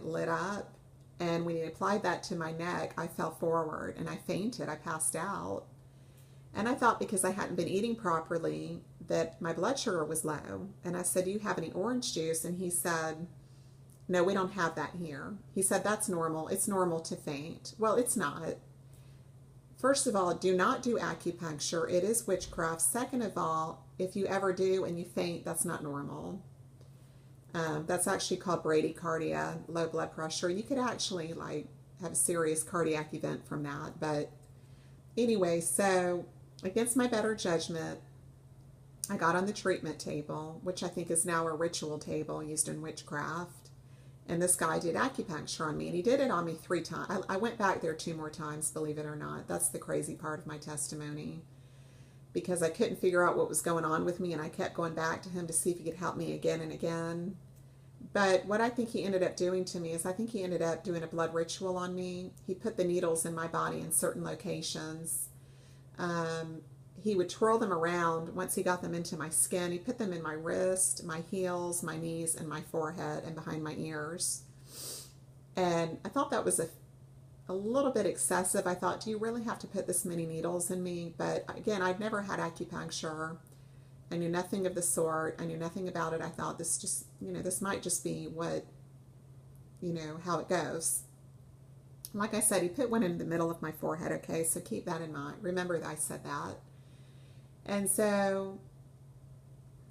it lit up. And when he applied that to my neck, I fell forward and I fainted. I passed out. And I thought because I hadn't been eating properly that my blood sugar was low. And I said, do you have any orange juice? And he said, no, we don't have that here. He said, that's normal. It's normal to faint. Well, it's not. First of all, do not do acupuncture. It is witchcraft. Second of all, if you ever do and you faint, that's not normal. That's actually called bradycardia, low blood pressure. You could actually like have a serious cardiac event from that. But anyway, so against my better judgment, I got on the treatment table, which I think is now a ritual table used in witchcraft. And this guy did acupuncture on me, and he did it on me 3 times. I went back there 2 more times, believe it or not. That's the crazy part of my testimony, because I couldn't figure out what was going on with me, and I kept going back to him to see if he could help me again and again. But what I think he ended up doing to me is I think he ended up doing a blood ritual on me. He put the needles in my body in certain locations. He would twirl them around once he got them into my skin. He put them in my wrist, my heels, my knees, and my forehead and behind my ears. And I thought that was a little bit excessive. I thought, do you really have to put this many needles in me? But again, I'd never had acupuncture. I knew nothing of the sort. I knew nothing about it. I thought this just, this might just be what, how it goes. Like I said, he put one in the middle of my forehead, okay? So keep that in mind. Remember that I said that. And so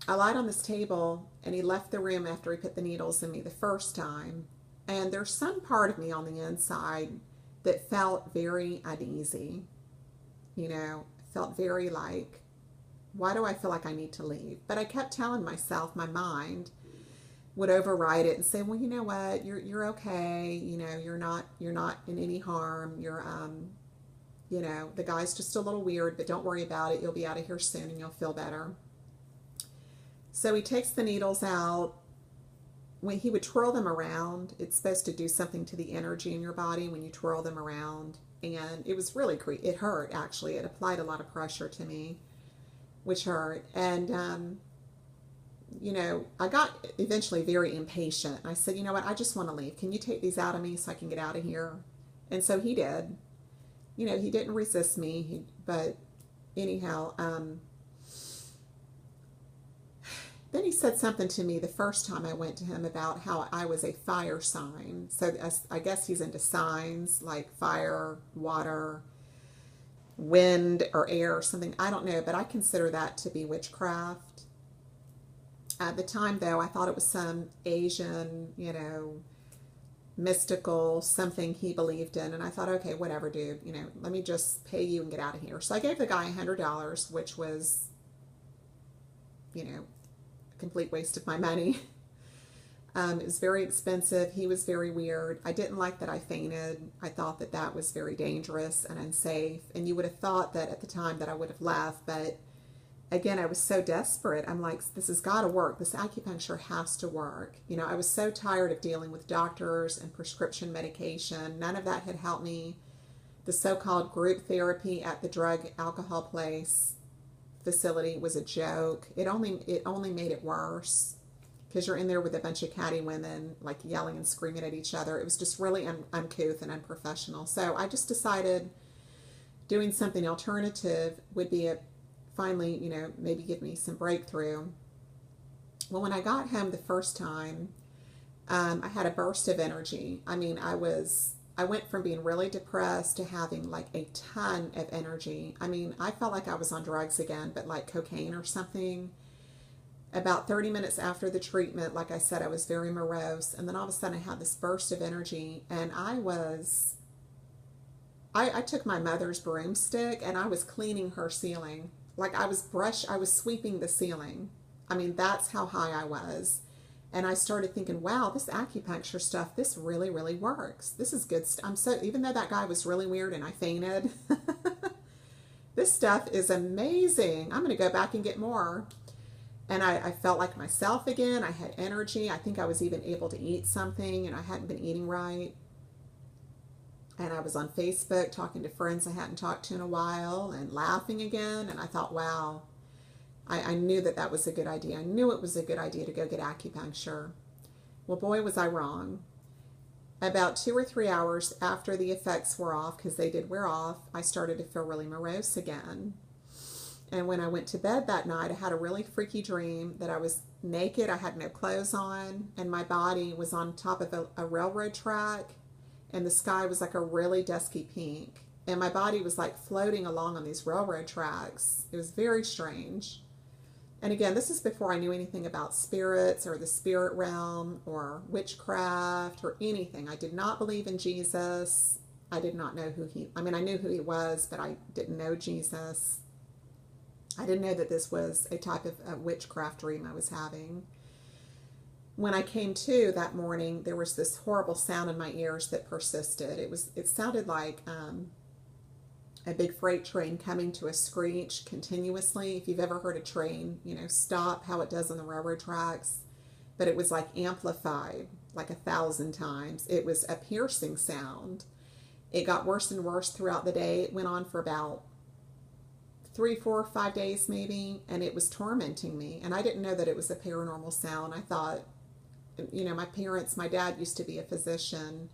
I lied on this table, and he left the room after he put the needles in me the first time. And there's some part of me on the inside that felt very uneasy. Felt very like, why do I feel like I need to leave? But I kept telling myself, my mind would override it and say, well, you know what, you're okay. You're not in any harm. You're the guy's just a little weird, but don't worry about it. You'll be out of here soon and you'll feel better. So he takes the needles out. When he would twirl them around, it's supposed to do something to the energy in your body when you twirl them around. And it was really it hurt, actually. It applied a lot of pressure to me, which hurt. And, I got eventually very impatient. I said, you know what, I just want to leave. Can you take these out of me so I can get out of here? And so he did. He didn't resist me, but anyhow, then he said something to me the first time I went to him about how I was a fire sign. So I guess he's into signs like fire, water, wind, or air or something. I don't know, but I consider that to be witchcraft. At the time, though, I thought it was some Asian, mystical something he believed in, and I thought, okay, whatever, dude, let me just pay you and get out of here. So I gave the guy $100, which was a complete waste of my money. It was very expensive. He was very weird. I didn't like that I fainted. I thought that that was very dangerous and unsafe, and you would have thought that at the time that I would have left, but again, I was so desperate. I'm like, this has got to work. This acupuncture has to work. I was so tired of dealing with doctors and prescription medication. None of that had helped me. The so-called group therapy at the drug alcohol place facility was a joke. It only made it worse, because you're in there with a bunch of catty women, like yelling and screaming at each other. It was just really uncouth and unprofessional. So I just decided doing something alternative would be finally, maybe give me some breakthrough. Well, when I got home the first time, I had a burst of energy. I mean, I went from being really depressed to having like a ton of energy. I mean, I felt like I was on drugs again, but like cocaine or something. About 30 minutes after the treatment, like I said, I was very morose. And then all of a sudden I had this burst of energy, and I took my mother's broomstick and I was cleaning her ceiling. Like I was sweeping the ceiling. I mean, that's how high I was. And I started thinking, wow, this acupuncture stuff, this really, really works. This is good stuff. Even though that guy was really weird and I fainted, this stuff is amazing. I'm going to go back and get more. And I felt like myself again. I had energy. I think I was even able to eat something, and I hadn't been eating right. And I was on Facebook talking to friends I hadn't talked to in a while and laughing again. And I thought, wow, I knew that was a good idea. I knew it was a good idea to go get acupuncture. Well, boy, was I wrong. about 2 or 3 hours after the effects were off, because they did wear off, I started to feel really morose again. And when I went to bed that night, I had a really freaky dream that I was naked, I had no clothes on, and my body was on top of a railroad track, and the sky was like a really dusky pink. And my body was like floating along on these railroad tracks. It was very strange. And again, this is before I knew anything about spirits or the spirit realm or witchcraft or anything. I did not believe in Jesus. I did not know I knew who he was, but I didn't know Jesus. I didn't know that this was a type of a witchcraft dream I was having. When I came to that morning, there was this horrible sound in my ears that persisted. It sounded like a big freight train coming to a screech continuously. If you've ever heard a train, stop, how it does on the railroad tracks. But it was like amplified like 1,000 times. It was a piercing sound. It got worse and worse throughout the day. It went on for about 3, 4, 5 days maybe, and it was tormenting me. And I didn't know that it was a paranormal sound. I thought, my dad used to be a physician.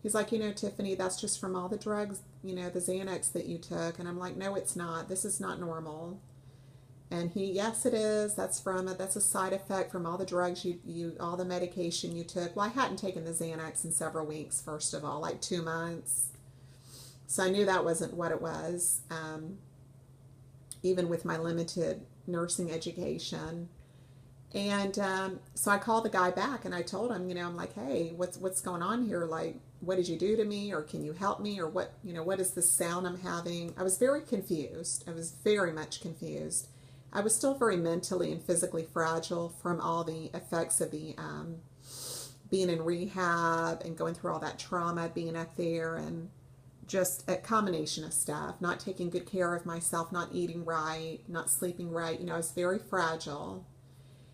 He's like, Tiffany, that's just from all the drugs, the Xanax that you took. And I'm like, no, it's not. This is not normal. And yes, it is. That's a side effect from all the drugs all the medication you took. Well, I hadn't taken the Xanax in several weeks, first of all, like 2 months. So I knew that wasn't what it was, even with my limited nursing education. And so I called the guy back and I told him, I'm like, hey, what's going on here? Like, what did you do to me? Or can you help me? Or what is this sound I'm having? I was very confused. I was very much confused. I was still very mentally and physically fragile from all the effects of the being in rehab and going through all that trauma, being up there, and just a combination of stuff, not taking good care of myself, not eating right, not sleeping right. I was very fragile.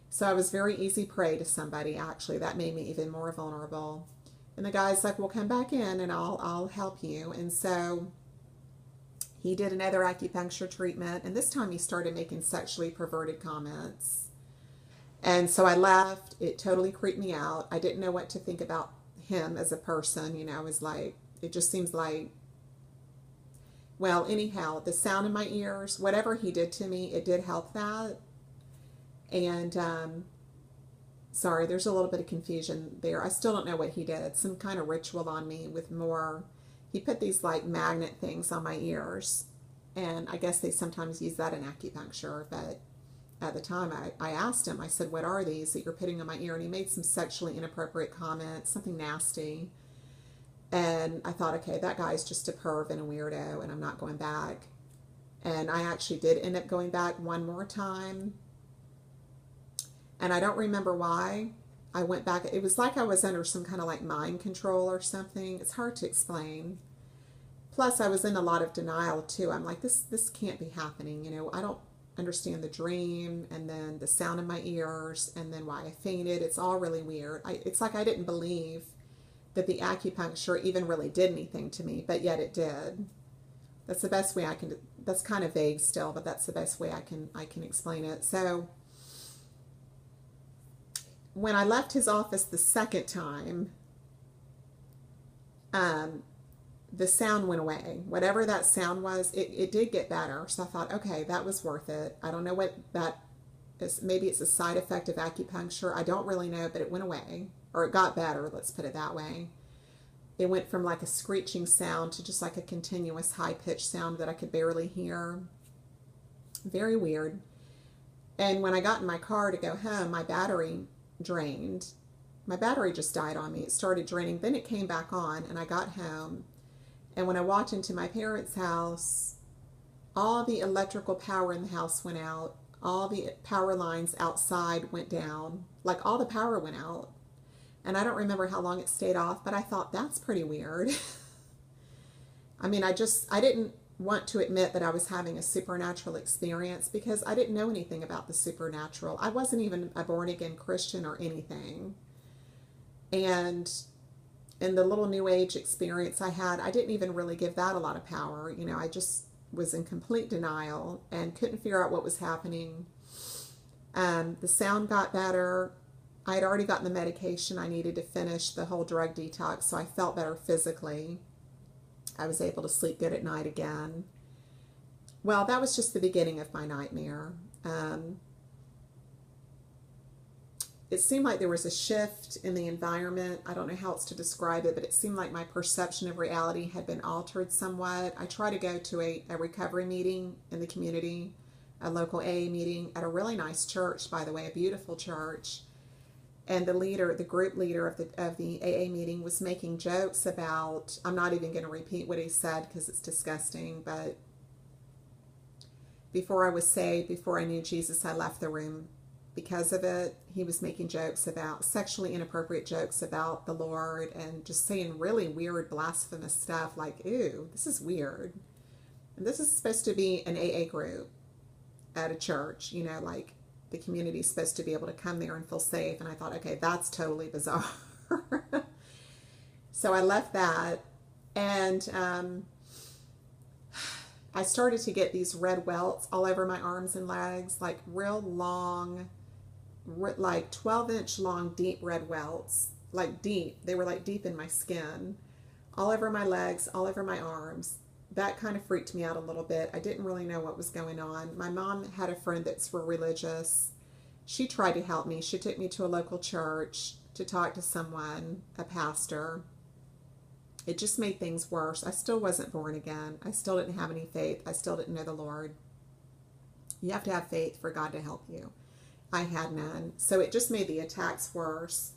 So I was very easy prey to somebody, actually. That made me even more vulnerable. And the guy's like, well, come back in and I'll help you. And so he did another acupuncture treatment, and this time he started making sexually perverted comments. And so I left. It totally creeped me out. I didn't know what to think about him as a person. I was like, it just seems like, well, anyhow, the sound in my ears, whatever he did to me, it did help that. And sorry, there's a little bit of confusion there. I still don't know what he did. Some kind of ritual on me with more. He put these like magnet things on my ears. And I guess they sometimes use that in acupuncture. But at the time I asked him, I said, what are these that you're putting on my ear? And he made some sexually inappropriate comments, something nasty. And I thought, okay, that guy's just a perv and a weirdo, and I'm not going back. And I actually did end up going back one more time. And I don't remember why I went back. It was like I was under some kind of like mind control or something. It's hard to explain. Plus, I was in a lot of denial too. I'm like, this can't be happening. I don't understand the dream, and then the sound in my ears, and then why I fainted. It's all really weird. It's like I didn't believe that the acupuncture even really did anything to me, but yet it did. That's the best way I can. That's kind of vague still, but that's the best way I can explain it. So when I left his office the second time, the sound went away. Whatever that sound was, it did get better. So I thought, okay, that was worth it. I don't know what that is. Maybe it's a side effect of acupuncture. I don't really know, but it went away. Or it got better, let's put it that way. It went from like a screeching sound to just like a continuous high-pitched sound that I could barely hear. Very weird. And when I got in my car to go home, my battery drained. My battery just died on me. It started draining. Then it came back on, and I got home. And when I walked into my parents' house, all the electrical power in the house went out. All the power lines outside went down. Like all the power went out. And I don't remember how long it stayed off, but I thought that's pretty weird. I mean, I didn't want to admit that I was having a supernatural experience because I didn't know anything about the supernatural. I wasn't even a born-again Christian or anything. And in the little New Age experience I had, I didn't even really give that a lot of power. I just was in complete denial and couldn't figure out what was happening. The sound got better. I had already gotten the medication I needed to finish the whole drug detox, so I felt better physically. I was able to sleep good at night again. Well, that was just the beginning of my nightmare. It seemed like there was a shift in the environment. I don't know how else to describe it, but it seemed like my perception of reality had been altered somewhat. I try to go to a recovery meeting in the community, a local AA meeting at a really nice church, by the way, a beautiful church. And the group leader of the AA meeting was making jokes about, I'm not even going to repeat what he said because it's disgusting, but before I was saved, before I knew Jesus, I left the room because of it. He was making jokes about, sexually inappropriate jokes about the Lord, and just saying really weird, blasphemous stuff like, ew, this is weird. And this is supposed to be an AA group at a church, you know, like the community is supposed to be able to come there and feel safe. And I thought, okay, that's totally bizarre. So I left that, and I started to get these red welts all over my arms and legs, like real long, like 12-inch long, deep red welts, like deep. They were like deep in my skin, all over my legs, all over my arms. That kind of freaked me out a little bit. I didn't really know what was going on. My mom had a friend that's religious. She tried to help me. She took me to a local church to talk to someone, a pastor. It just made things worse. I still wasn't born again. I still didn't have any faith. I still didn't know the Lord. You have to have faith for God to help you. I had none. So it just made the attacks worse.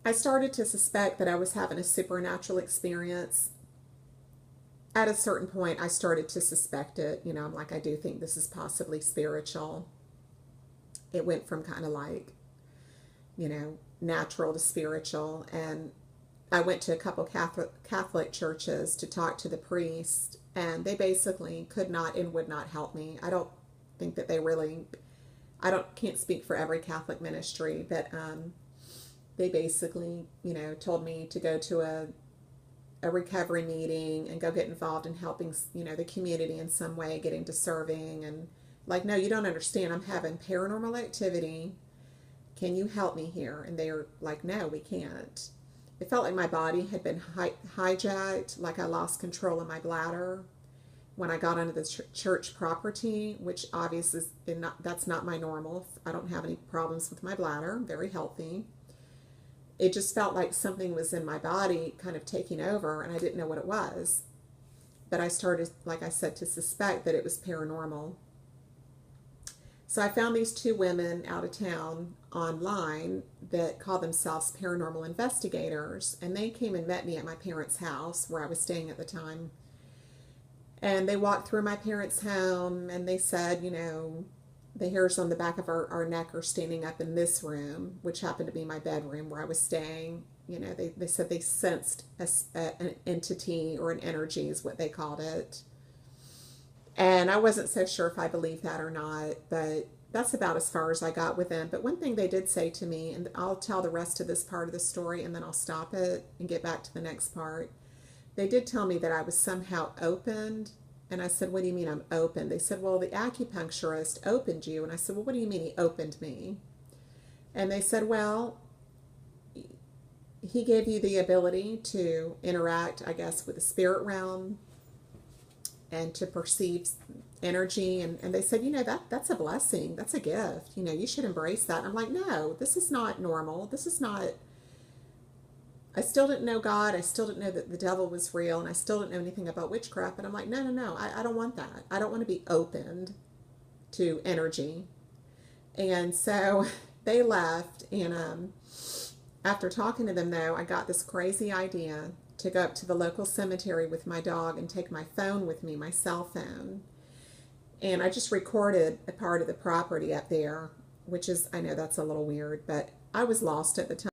I started to suspect that I was having a supernatural experience. At a certain point, I started to suspect it. You know, I'm like, I do think this is possibly spiritual. It went from kind of like, you know, natural to spiritual. And I went to a couple Catholic churches to talk to the priest, and they basically could not and would not help me. I don't think that they really, can't speak for every Catholic ministry, but they basically, you know, told me to go to a recovery meeting and go get involved in helping, you know, the community in some way, getting to serving. And like, no, you don't understand. I'm having paranormal activity. Can you help me here? And they're like, no, we can't. It felt like my body had been hijacked, like I lost control of my bladder when I got onto the church property, which obviously that's not my normal. I don't have any problems with my bladder. I'm very healthy. It just felt like something was in my body kind of taking over, and I didn't know what it was. But I started, like I said, to suspect that it was paranormal. So I found these two women out of town online that call themselves paranormal investigators, and they came and met me at my parents' house where I was staying at the time. And they walked through my parents' home, and they said, you know, the hairs on the back of our neck are standing up in this room, which happened to be my bedroom where I was staying. You know, they said they sensed an entity, or an energy is what they called it. And I wasn't so sure if I believed that or not, but that's about as far as I got with them. But one thing they did say to me, and I'll tell the rest of this part of the story and then I'll stop it and get back to the next part. They did tell me that I was somehow opened. And I said, what do you mean I'm open? They said, well, the acupuncturist opened you. And I said, well, what do you mean he opened me? And they said, well, he gave you the ability to interact, I guess, with the spirit realm and to perceive energy. And they said, you know, that's a blessing. That's a gift. You know, you should embrace that. And I'm like, no, this is not normal. This is not... I still didn't know God. I still didn't know that the devil was real. And I still didn't know anything about witchcraft. But I'm like, no. I don't want that. I don't want to be opened to energy. And so they left. And after talking to them, though, I got this crazy idea to go up to the local cemetery with my dog and take my phone with me, my cell phone. And I just recorded a part of the property up there, which is, I know that's a little weird, but I was lost at the time.